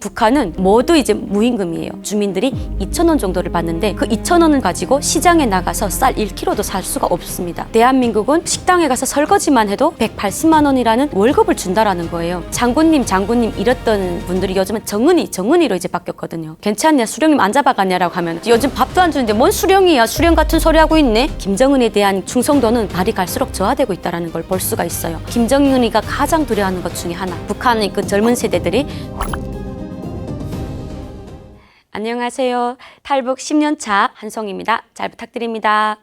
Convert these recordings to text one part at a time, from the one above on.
북한은 모두 이제 무임금이에요. 주민들이 2,000원 정도를 받는데 그 2,000원을 가지고 시장에 나가서 쌀 1kg도 살 수가 없습니다. 대한민국은 식당에 가서 설거지만 해도 180만 원이라는 월급을 준다라는 거예요. 장군님 이랬던 분들이 요즘은 정은이로 이제 바뀌었거든요. 괜찮냐, 수령님 안 잡아갔냐라고 하면 요즘 밥도 안 주는데 뭔 수령이야, 수령 같은 소리 하고 있네. 김정은에 대한 충성도는 날이 갈수록 저하되고 있다는 걸 볼 수가 있어요. 김정은이가 가장 두려워하는 것 중에 하나, 북한의 그 젊은 세대들이. 안녕하세요. 탈북 10년차 한송입니다. 잘 부탁드립니다.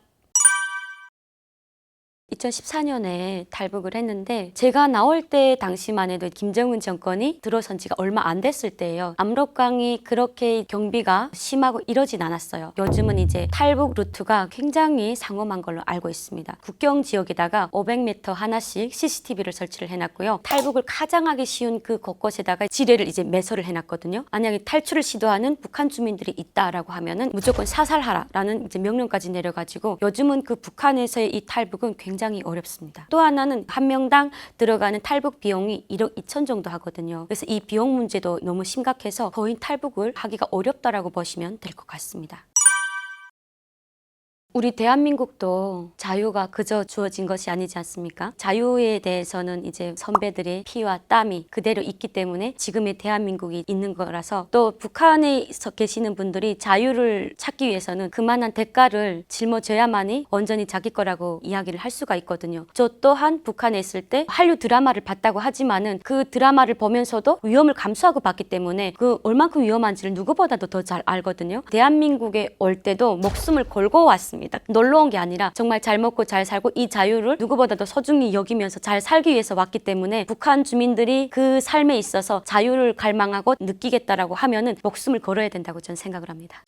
2014년에 탈북을 했는데 제가 나올 때 당시만 해도 김정은 정권이 들어선 지가 얼마 안 됐을 때예요. 압록강이 그렇게 경비가 심하고 이러진 않았어요. 요즘은 이제 탈북 루트가 굉장히 상엄한 걸로 알고 있습니다. 국경 지역에다가 500m 하나씩 CCTV를 설치를 해놨고요. 탈북을 가장 하기 쉬운 그 곳곳에다가 지뢰를 이제 매설을 해놨거든요. 만약에 탈출을 시도하는 북한 주민들이 있다라고 하면은 무조건 사살하라라는 이제 명령까지 내려가지고 요즘은 그 북한에서의 이 탈북은 굉장히 어렵습니다. 또 하나는 한 명당 들어가는 탈북 비용이 1억 2천 정도 하거든요. 그래서 이 비용 문제도 너무 심각해서 거의 탈북을 하기가 어렵다라고 보시면 될 것 같습니다. 우리 대한민국도 자유가 그저 주어진 것이 아니지 않습니까? 자유에 대해서는 이제 선배들의 피와 땀이 그대로 있기 때문에 지금의 대한민국이 있는 거라서, 또 북한에 계시는 분들이 자유를 찾기 위해서는 그만한 대가를 짊어져야만이 온전히 자기 거라고 이야기를 할 수가 있거든요. 저 또한 북한에 있을 때 한류 드라마를 봤다고 하지만은 그 드라마를 보면서도 위험을 감수하고 봤기 때문에 그 얼만큼 위험한지를 누구보다도 더 잘 알거든요. 대한민국에 올 때도 목숨을 걸고 왔습니다. 놀러 온 게 아니라 정말 잘 먹고 잘 살고 이 자유를 누구보다도 소중히 여기면서 잘 살기 위해서 왔기 때문에 북한 주민들이 그 삶에 있어서 자유를 갈망하고 느끼겠다라고 하면은 목숨을 걸어야 된다고 저는 생각을 합니다.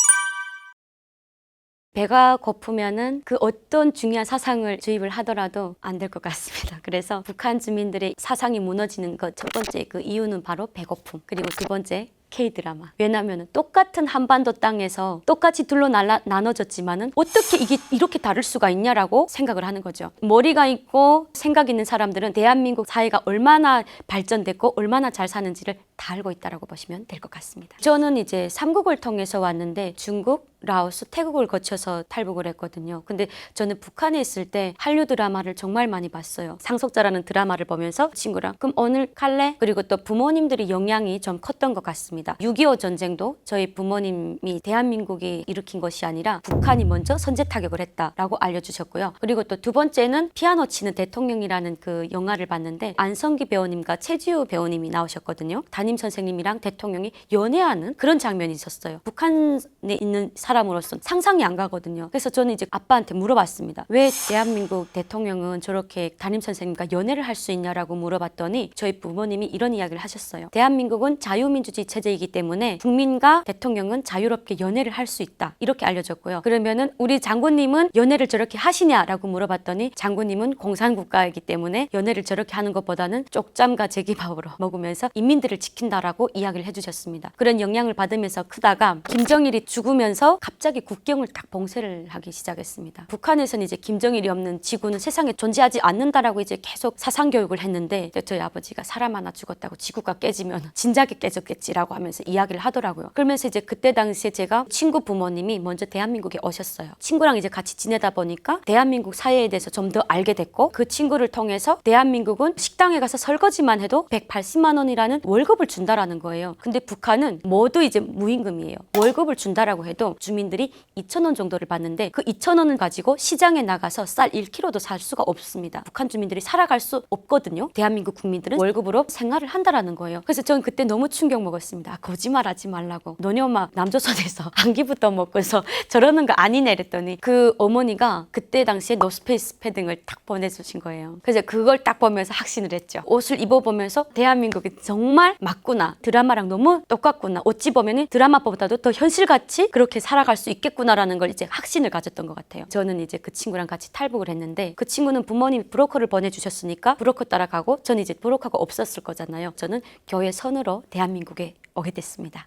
배가 고프면은 그 어떤 중요한 사상을 주입을 하더라도 안 될 것 같습니다. 그래서 북한 주민들의 사상이 무너지는 것 첫 번째 그 이유는 바로 배고픔, 그리고 두 번째 K드라마. 왜냐하면 똑같은 한반도 땅에서 똑같이 둘로 나눠졌지만은 어떻게 이게 이렇게 다를 수가 있냐라고 생각을 하는 거죠. 머리가 있고 생각 있는 사람들은 대한민국 사회가 얼마나 발전됐고 얼마나 잘 사는지를 다 알고 있다라고 보시면 될 것 같습니다. 저는 이제 삼국을 통해서 왔는데 중국, 라오스, 태국을 거쳐서 탈북을 했거든요. 근데 저는 북한에 있을 때 한류 드라마를 정말 많이 봤어요. 상속자라는 드라마를 보면서 친구랑 그럼 오늘 갈래? 그리고 또 부모님들이 영향이 좀 컸던 것 같습니다. 6.25 전쟁도 저희 부모님이 대한민국이 일으킨 것이 아니라 북한이 먼저 선제 타격을 했다라고 알려주셨고요. 그리고 또 두 번째는 피아노 치는 대통령이라는 그 영화를 봤는데 안성기 배우님과 최지우 배우님이 나오셨거든요. 담임 선생님이랑 대통령이 연애하는 그런 장면이 있었어요. 북한에 있는 사람으로서 상상이 안 가거든요. 그래서 저는 이제 아빠한테 물어봤습니다. 왜 대한민국 대통령은 저렇게 담임 선생님과 연애를 할 수 있냐라고 물어봤더니 저희 부모님이 이런 이야기를 하셨어요. 대한민국은 자유민주주의 체제이기 때문에 국민과 대통령은 자유롭게 연애를 할 수 있다, 이렇게 알려줬고요. 그러면은 우리 장군님은 연애를 저렇게 하시냐라고 물어봤더니 장군님은 공산국가이기 때문에 연애를 저렇게 하는 것보다는 쪽잠과 제기밥으로 먹으면서 인민들을 지킨다라고 이야기를 해주셨습니다. 그런 영향을 받으면서 크다가 김정일이 죽으면서 갑자기 국경을 딱 봉쇄를 하기 시작했습니다. 북한에서는 이제 김정일이 없는 지구는 세상에 존재하지 않는다라고 이제 계속 사상 교육을 했는데 저희 아버지가 사람 하나 죽었다고 지구가 깨지면 진작에 깨졌겠지라고 하면서 이야기를 하더라고요. 그러면서 이제 그때 당시에 제가 친구 부모님이 먼저 대한민국에 오셨어요. 친구랑 이제 같이 지내다 보니까 대한민국 사회에 대해서 좀 더 알게 됐고, 그 친구를 통해서 대한민국은 식당에 가서 설거지만 해도 180만 원이라는 월급을 준다라는 거예요. 근데 북한은 모두 이제 무임금이에요. 월급을 준다라고 해도 주민들이 2,000원 정도를 받는데 그 2,000원을 가지고 시장에 나가서 쌀 1kg도 살 수가 없습니다. 북한 주민들이 살아갈 수 없거든요. 대한민국 국민들은 월급으로 생활을 한다라는 거예요. 그래서 저는 그때 너무 충격 먹었습니다. 거짓말하지 말라고. 너네 엄마 남조선에서 안기부터 먹고서 저러는 거 아니네 이랬더니 그 어머니가 그때 당시에 노스페이스 패딩을 딱 보내주신 거예요. 그래서 그걸 딱 보면서 확신을 했죠. 옷을 입어보면서 대한민국이 정말 맞구나, 드라마랑 너무 똑같구나, 어찌 보면 드라마보다도 더 현실같이 그렇게 살아갈 수 있겠구나라는 걸 이제 확신을 가졌던 것 같아요. 저는 이제 그 친구랑 같이 탈북을 했는데 그 친구는 부모님이 브로커를 보내주셨으니까 브로커 따라가고, 저는 이제 브로커가 없었을 거잖아요. 저는 교회 선으로 대한민국에 오게 됐습니다.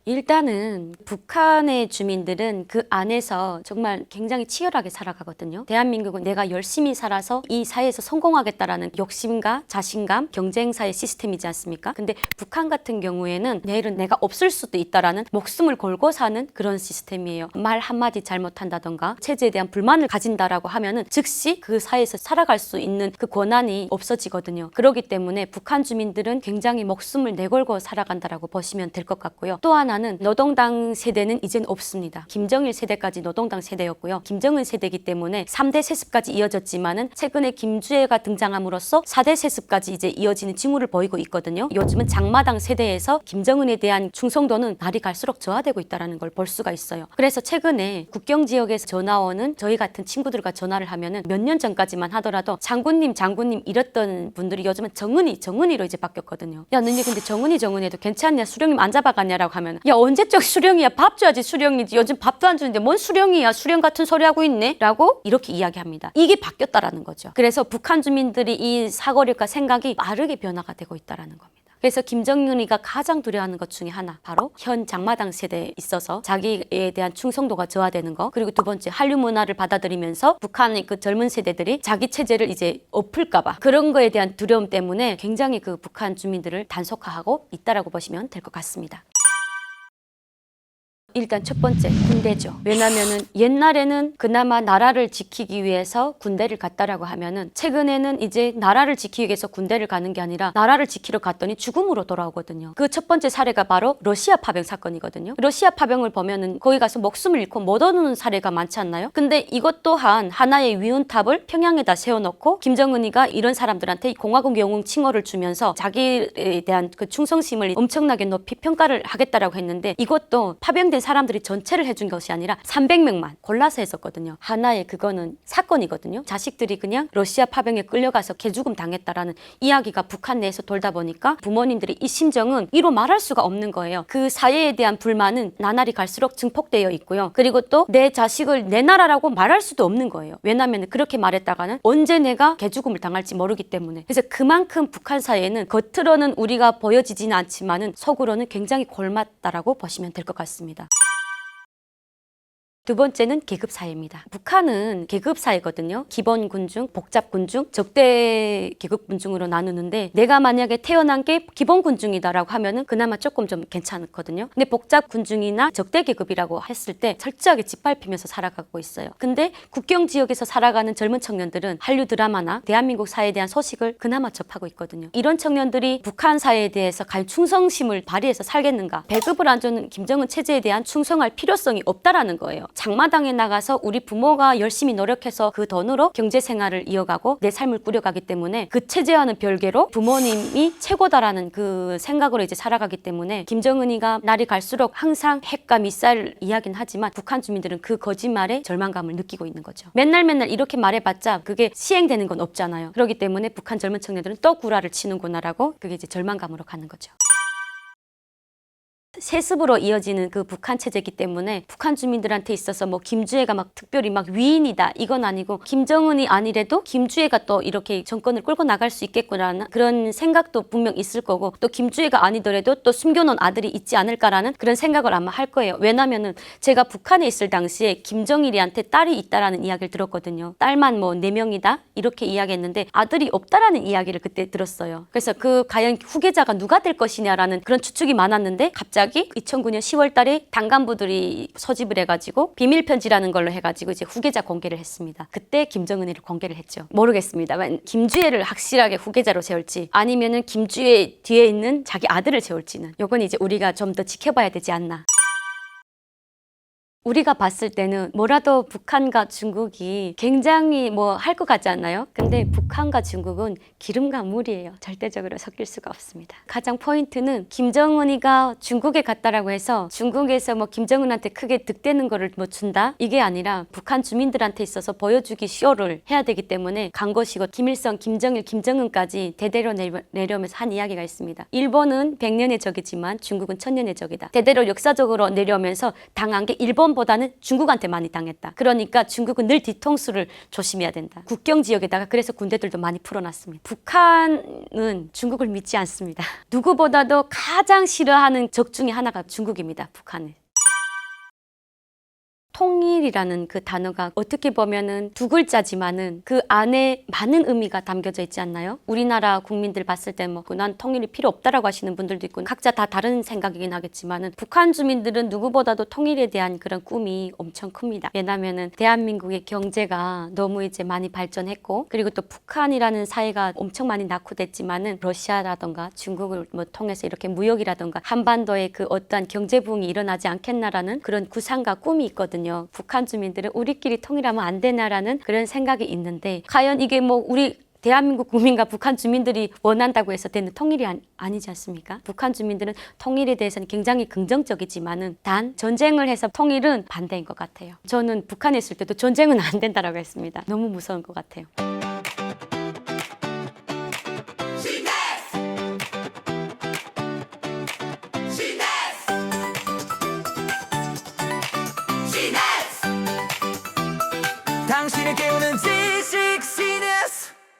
일단은 북한의 주민들은 그 안에서 정말 굉장히 치열하게 살아가거든요. 대한민국은 내가 열심히 살아서 이 사회에서 성공하겠다라는 욕심과 자신감, 경쟁사의 시스템이지 않습니까? 근데 북한 같은 경우에는 내일은 내가 없을 수도 있다라는 목숨을 걸고 사는 그런 시스템이에요. 말 한마디 잘못한다던가 체제에 대한 불만을 가진다라고 하면은 즉시 그 사회에서 살아갈 수 있는 그 권한이 없어지거든요. 그렇기 때문에 북한 주민들은 굉장히 목숨을 내걸고 살아간다라고 보시면 될 것 같고요. 또 하나는 노동당 세대는 이젠 없습니다. 김정일 세대까지 노동당 세대였고요. 김정은 세대이기 때문에 3대 세습까지 이어졌지만은 최근에 김주애가 등장함으로써 4대 세습까지 이제 이어지는 징후를 보이고 있거든요. 요즘은 장마당 세대에서 김정은에 대한 충성도는 날이 갈수록 저하되고 있다는 걸 볼 수가 있어요. 그래서 최근에 국경 지역에서 전화 오는 저희 같은 친구들과 전화를 하면은 몇 년 전까지만 하더라도 장군님 이랬던 분들이 요즘은 정은이로 이제 바뀌었거든요. 야 너니 근데 정은이 해도 괜찮냐? 수령님 안 잡아갔냐라고 하면 야 언제적 수령이야? 밥 줘야지 수령이지. 요즘 밥도 안 주는데 뭔 수령이야? 수령 같은 소리 하고 있네? 라고 이렇게 이야기합니다. 이게 바뀌었다라는 거죠. 그래서 북한 주민들이 이 사고력과 생각이 빠르게 변화가 되고 있다라는 겁니다. 그래서 김정은이가 가장 두려워하는 것 중에 하나 바로 현 장마당 세대에 있어서 자기에 대한 충성도가 저하되는 거, 그리고 두 번째 한류 문화를 받아들이면서 북한의 그 젊은 세대들이 자기 체제를 이제 엎을까 봐 그런 거에 대한 두려움 때문에 굉장히 그 북한 주민들을 단속화하고 있다라고 보시면 될 것 같습니다. 일단 첫 번째 군대죠. 왜냐면은 옛날에는 그나마 나라를 지키기 위해서 군대를 갔다라고 하면은 최근에는 이제 나라를 지키기 위해서 군대를 가는 게 아니라 나라를 지키러 갔더니 죽음으로 돌아오거든요. 그 첫 번째 사례가 바로 러시아 파병 사건이거든요. 러시아 파병을 보면은 거기 가서 목숨을 잃고 못 오는 사례가 많지 않나요? 근데 이것 또한 하나의 위운탑을 평양에다 세워놓고 김정은이가 이런 사람들한테 공화국 영웅 칭호를 주면서 자기에 대한 그 충성심을 엄청나게 높이 평가를 하겠다라고 했는데 이것도 파병된 사람들이 전체를 해준 것이 아니라 300명만 골라서 했었거든요. 하나의 그거는 사건이거든요. 자식들이 그냥 러시아 파병에 끌려가서 개죽음 당했다라는 이야기가 북한 내에서 돌다 보니까 부모님들이 이 심정은 이로 말할 수가 없는 거예요. 그 사회에 대한 불만은 나날이 갈수록 증폭되어 있고요. 그리고 또 내 자식을 내 나라라고 말할 수도 없는 거예요. 왜냐하면 그렇게 말했다가는 언제 내가 개죽음을 당할지 모르기 때문에. 그래서 그만큼 북한 사회는 겉으로는 우리가 보여지지는 않지만은 속으로는 굉장히 골맞다라고 보시면 될 것 같습니다. 두 번째는 계급사회입니다. 북한은 계급사회거든요. 기본군중, 복잡군중, 적대 계급군중으로 나누는데 내가 만약에 태어난 게 기본군중이다라고 하면은 그나마 조금 좀 괜찮거든요. 근데 복잡군중이나 적대 계급이라고 했을 때 철저하게 짓밟히면서 살아가고 있어요. 근데 국경 지역에서 살아가는 젊은 청년들은 한류 드라마나 대한민국 사회에 대한 소식을 그나마 접하고 있거든요. 이런 청년들이 북한 사회에 대해서 과연 충성심을 발휘해서 살겠는가? 배급을 안 주는 김정은 체제에 대한 충성할 필요성이 없다라는 거예요. 장마당에 나가서 우리 부모가 열심히 노력해서 그 돈으로 경제 생활을 이어가고 내 삶을 꾸려가기 때문에 그 체제와는 별개로 부모님이 최고다라는 그 생각으로 이제 살아가기 때문에 김정은이가 날이 갈수록 항상 핵과 미사일 이야기는 하지만 북한 주민들은 그 거짓말에 절망감을 느끼고 있는 거죠. 맨날 이렇게 말해봤자 그게 시행되는 건 없잖아요. 그렇기 때문에 북한 젊은 청년들은 또 구라를 치는구나라고 그게 이제 절망감으로 가는 거죠. 세습으로 이어지는 그 북한 체제이기 때문에 북한 주민들한테 있어서 뭐 김주애가 막 특별히 막 위인이다 이건 아니고 김정은이 아니래도 김주애가 또 이렇게 정권을 끌고 나갈 수 있겠구나라는 그런 생각도 분명 있을 거고 또 김주애가 아니더라도 또 숨겨놓은 아들이 있지 않을까라는 그런 생각을 아마 할 거예요. 왜냐면은 제가 북한에 있을 당시에 김정일이한테 딸이 있다라는 이야기를 들었거든요. 딸만 뭐 4명이다 이렇게 이야기했는데 아들이 없다라는 이야기를 그때 들었어요. 그래서 그 과연 후계자가 누가 될 것이냐라는 그런 추측이 많았는데 갑자기 2009년 10월 달에 당간부들이 소집을 해가지고 비밀 편지라는 걸로 해가지고 이제 후계자 공개를 했습니다. 그때 김정은이를 공개를 했죠. 모르겠습니다만 김주애를 확실하게 후계자로 세울지 아니면은 김주애 뒤에 있는 자기 아들을 세울지는 이건 이제 우리가 좀 더 지켜봐야 되지 않나. 우리가 봤을 때는 뭐라도 북한과 중국이 굉장히 뭐 할 것 같지 않나요? 근데 북한과 중국은 기름과 물이에요. 절대적으로 섞일 수가 없습니다. 가장 포인트는 김정은이가 중국에 갔다라고 해서 중국에서 뭐 김정은한테 크게 득되는 거를 뭐 준다? 이게 아니라 북한 주민들한테 있어서 보여주기 쇼를 해야 되기 때문에 간 것이고 김일성, 김정일, 김정은까지 대대로 내려오면서 한 이야기가 있습니다. 일본은 100년의 적이지만 중국은 1000년의 적이다. 대대로 역사적으로 내려오면서 당한 게 일본 일본보다는 중국한테 많이 당했다. 그러니까 중국은 늘 뒤통수를 조심해야 된다. 국경 지역에다가 그래서 군대들도 많이 풀어놨습니다. 북한은 중국을 믿지 않습니다. 누구보다도 가장 싫어하는 적 중에 하나가 중국입니다. 북한은. 통일이라는 그 단어가 어떻게 보면은 두 글자지만은 그 안에 많은 의미가 담겨져 있지 않나요? 우리나라 국민들 봤을 때 뭐 난 통일이 필요 없다라고 하시는 분들도 있고 각자 다 다른 생각이긴 하겠지만은 북한 주민들은 누구보다도 통일에 대한 그런 꿈이 엄청 큽니다. 왜냐면은 대한민국의 경제가 너무 이제 많이 발전했고 그리고 또 북한이라는 사회가 엄청 많이 낙후됐지만은 러시아라던가 중국을 뭐 통해서 이렇게 무역이라던가 한반도에 그 어떠한 경제 부흥이 일어나지 않겠나라는 그런 구상과 꿈이 있거든요. 북한 주민들은 우리끼리 통일하면 안 되나라는 그런 생각이 있는데 과연 이게 뭐 우리 대한민국 국민과 북한 주민들이 원한다고 해서 되는 통일이 아니지 않습니까? 북한 주민들은 통일에 대해서는 굉장히 긍정적이지만은 단 전쟁을 해서 통일은 반대인 것 같아요. 저는 북한에 있을 때도 전쟁은 안 된다라고 했습니다. 너무 무서운 것 같아요.